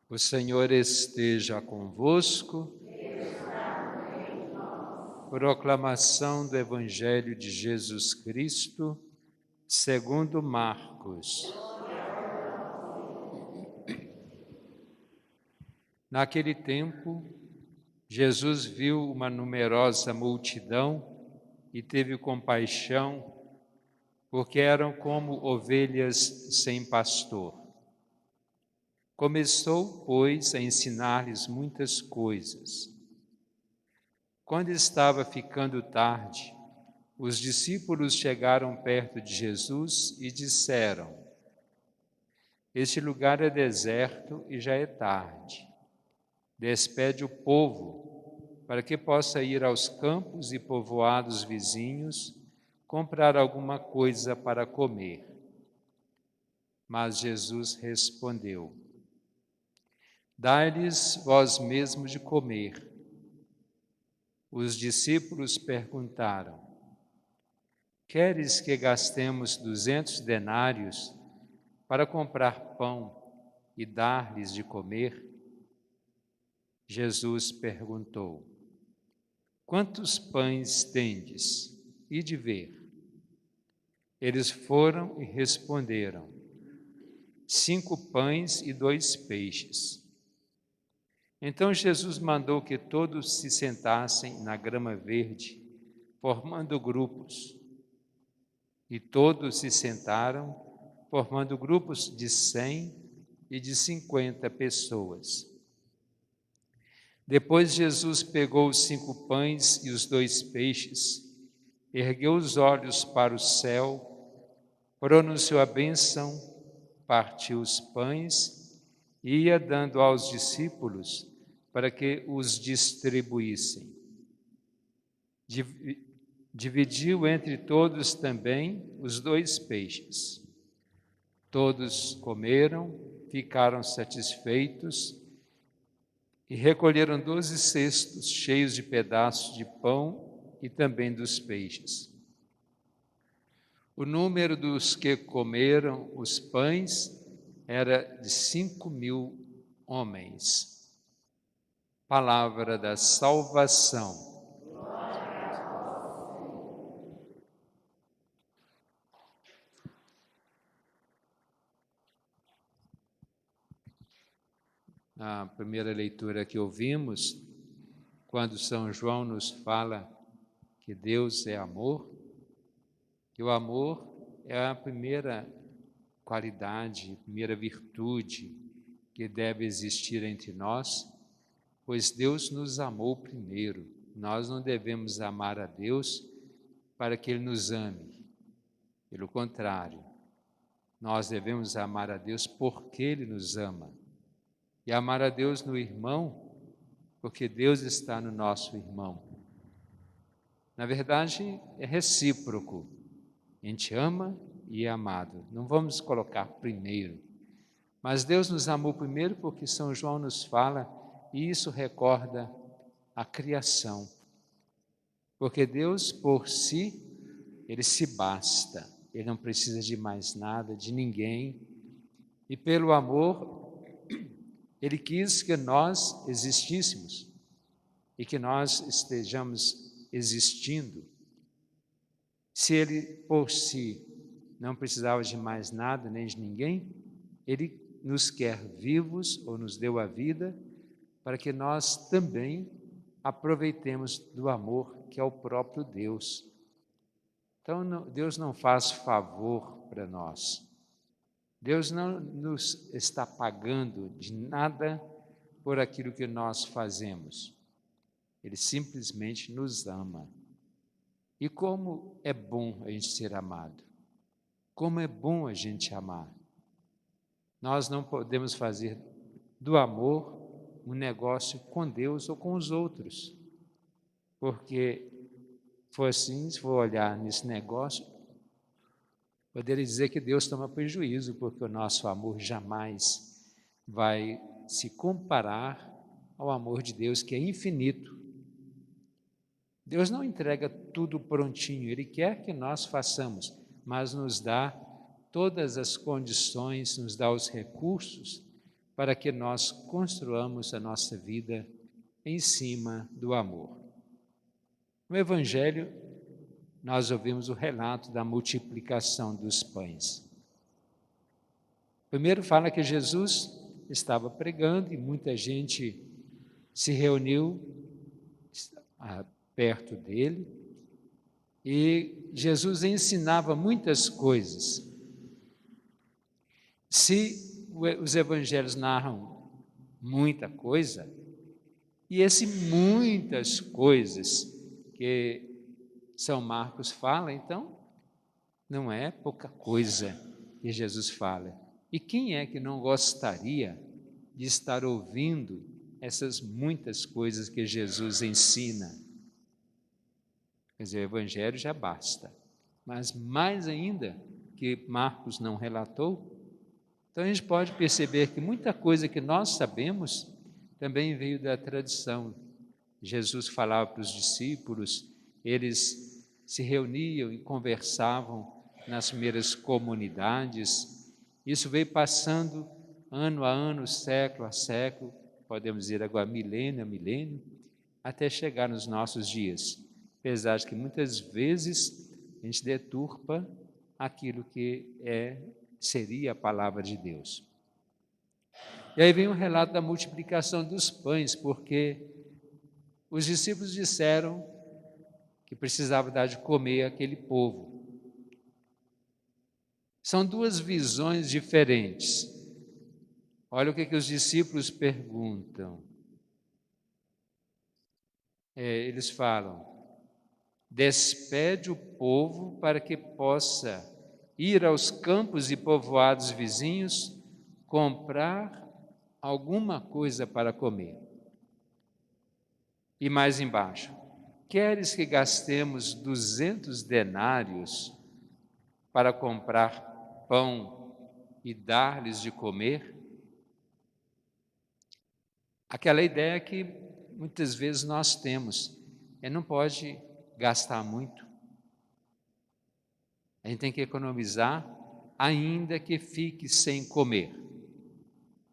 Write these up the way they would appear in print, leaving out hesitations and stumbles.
O Senhor esteja convosco. Proclamação do Evangelho de Jesus Cristo, segundo Marcos. Naquele tempo, Jesus viu uma numerosa multidão e teve compaixão, porque eram como ovelhas sem pastor. Começou, pois, a ensinar-lhes muitas coisas. Quando estava ficando tarde, os discípulos chegaram perto de Jesus e disseram: Este lugar é deserto e já é tarde. Despede o povo, para que possa ir aos campos e povoados vizinhos, comprar alguma coisa para comer. Mas Jesus respondeu: Dai-lhes vós mesmos de comer. Os discípulos perguntaram: Queres que gastemos 200 denários para comprar pão e dar-lhes de comer? Jesus perguntou: Quantos pães tendes? Ide ver. Eles foram e responderam: 5 pães e 2 peixes. Então Jesus mandou que todos se sentassem na grama verde, formando grupos. E todos se sentaram, formando grupos de 100 e de 50 pessoas. Depois Jesus pegou os 5 pães e os 2 peixes, ergueu os olhos para o céu, pronunciou a bênção, partiu os pães e ia dando aos discípulos para que os distribuíssem. Dividiu entre todos também os 2 peixes. Todos comeram, ficaram satisfeitos e recolheram 12 cestos cheios de pedaços de pão e também dos peixes. O número dos que comeram os pães era de 5.000 homens. Palavra da salvação. A primeira leitura que ouvimos, quando São João nos fala que Deus é amor, que o amor é a primeira qualidade, a primeira virtude que deve existir entre nós, pois Deus nos amou primeiro. Nós não devemos amar a Deus para que Ele nos ame. Pelo contrário, nós devemos amar a Deus porque Ele nos ama. E amar a Deus no irmão, porque Deus está no nosso irmão. Na verdade, é recíproco. A gente ama e é amado. Não vamos colocar primeiro. Mas Deus nos amou primeiro porque São João nos fala, e isso recorda a criação. Porque Deus, por si, Ele se basta. Ele não precisa de mais nada, de ninguém. E pelo amor, Ele quis que nós existíssemos e que nós estejamos existindo. Se Ele, por si, não precisava de mais nada, nem de ninguém, Ele nos quer vivos, ou nos deu a vida, para que nós também aproveitemos do amor que é o próprio Deus. Então, Deus não faz favor para nós. Deus não nos está pagando de nada por aquilo que nós fazemos. Ele simplesmente nos ama. E como é bom a gente ser amado. Como é bom a gente amar. Nós não podemos fazer do amor um negócio com Deus ou com os outros. Porque, se for olhar nesse negócio, poderia dizer que Deus toma prejuízo, porque o nosso amor jamais vai se comparar ao amor de Deus, que é infinito. Deus não entrega tudo prontinho, Ele quer que nós façamos, mas nos dá todas as condições, nos dá os recursos para que nós construamos a nossa vida em cima do amor. No Evangelho, nós ouvimos o relato da multiplicação dos pães. Primeiro fala que Jesus estava pregando e muita gente se reuniu perto dele e Jesus ensinava muitas coisas. Se os evangelhos narram muita coisa, e muitas coisas que São Marcos fala, então, não é pouca coisa que Jesus fala. E quem é que não gostaria de estar ouvindo essas muitas coisas que Jesus ensina? Quer dizer, o Evangelho já basta, mas mais ainda que Marcos não relatou, então a gente pode perceber que muita coisa que nós sabemos também veio da tradição. Jesus falava para os discípulos, eles se reuniam e conversavam nas primeiras comunidades. Isso veio passando ano a ano, século a século, podemos dizer agora milênio a milênio, até chegar nos nossos dias. Apesar de que muitas vezes a gente deturpa aquilo que seria a palavra de Deus. E aí vem o relato da multiplicação dos pães, porque os discípulos disseram que precisava dar de comer àquele povo. São duas visões diferentes. Olha o que os discípulos perguntam. Eles falam: despede o povo para que possa ir aos campos e povoados vizinhos comprar alguma coisa para comer. E mais embaixo: queres que gastemos 200 denários para comprar pão e dar-lhes de comer? Aquela ideia que muitas vezes nós temos, não pode gastar muito. A gente tem que economizar, ainda que fique sem comer.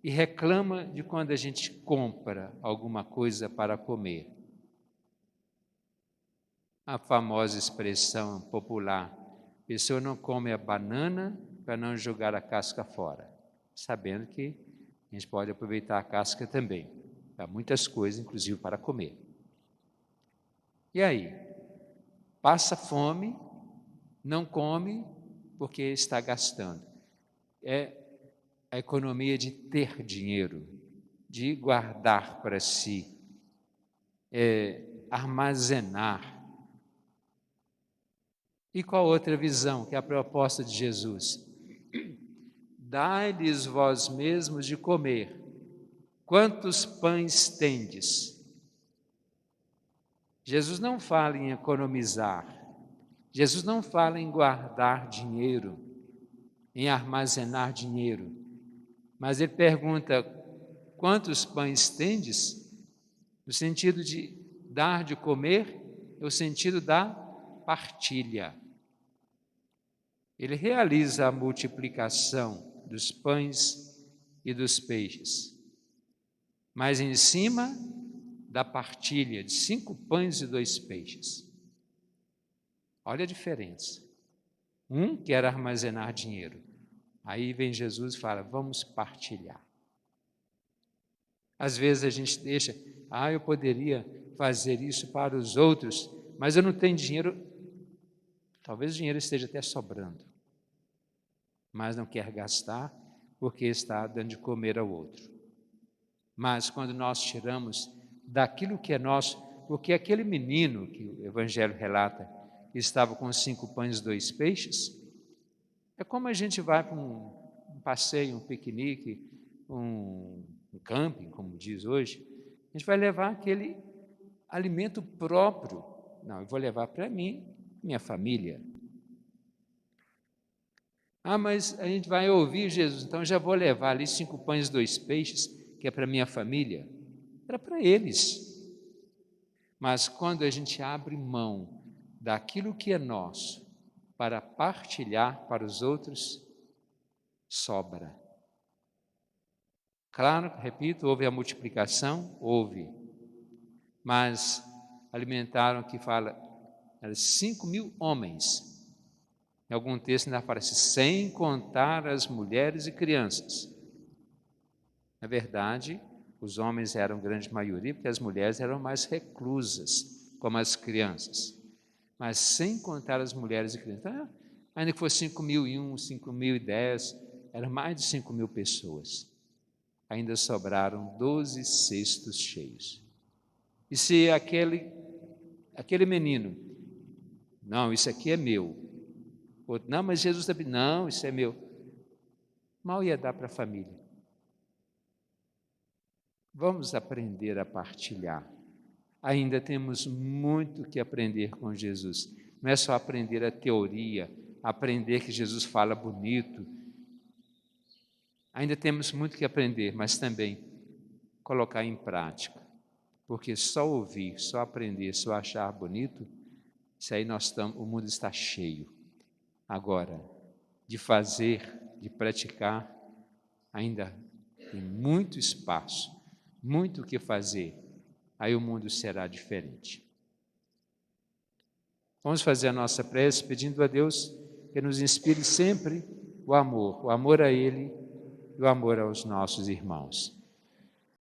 E reclama de quando a gente compra alguma coisa para comer. A famosa expressão popular: a pessoa não come a banana para não jogar a casca fora, sabendo que a gente pode aproveitar a casca também, para muitas coisas, inclusive para comer. E aí? Passa fome, não come porque está gastando. É a economia de ter dinheiro, de guardar para si, armazenar. E qual outra visão, que é a proposta de Jesus? Dai-lhes vós mesmos de comer. Quantos pães tendes? Jesus não fala em economizar. Jesus não fala em guardar dinheiro, em armazenar dinheiro. Mas ele pergunta: quantos pães tendes? No sentido de dar de comer, no sentido da partilha. Ele realiza a multiplicação dos pães e dos peixes, mas em cima da partilha de 5 pães e 2 peixes. Olha a diferença. Um quer armazenar dinheiro. Aí vem Jesus e fala: vamos partilhar. Às vezes a gente deixa: eu poderia fazer isso para os outros, mas eu não tenho dinheiro. Talvez o dinheiro esteja até sobrando, mas não quer gastar porque está dando de comer ao outro. Mas quando nós tiramos daquilo que é nosso, porque aquele menino que o Evangelho relata, que estava com 5 pães e 2 peixes, é como a gente vai para um passeio, um piquenique, um camping, como diz hoje, a gente vai levar aquele alimento próprio. Não, eu vou levar para mim, minha família. Mas a gente vai ouvir Jesus, então eu já vou levar ali 5 pães e 2 peixes, que é para minha família. Era para eles. Mas quando a gente abre mão daquilo que é nosso para partilhar para os outros, sobra. Claro, repito, houve a multiplicação, houve, mas alimentaram, que fala, 5.000 homens. Em algum texto ainda fala assim, sem contar as mulheres e crianças. Na verdade, os homens eram grande maioria, porque as mulheres eram mais reclusas, como as crianças. Mas sem contar as mulheres e crianças. Então, ainda que fosse 5.001, 5.010, eram mais de 5.000 pessoas. Ainda sobraram 12 cestos cheios. E se aquele menino, não, isso aqui é meu. Outro, não, mas Jesus também, não, isso é meu. Mal ia dar para a família. Vamos aprender a partilhar. Ainda temos muito que aprender com Jesus. Não é só aprender a teoria, aprender que Jesus fala bonito. Ainda temos muito que aprender, mas também colocar em prática. Porque só ouvir, só aprender, só achar bonito, isso aí o mundo está cheio. Agora, de fazer, de praticar, ainda tem muito espaço, muito o que fazer. Aí o mundo será diferente. Vamos fazer a nossa prece pedindo a Deus que nos inspire sempre o amor a Ele e o amor aos nossos irmãos.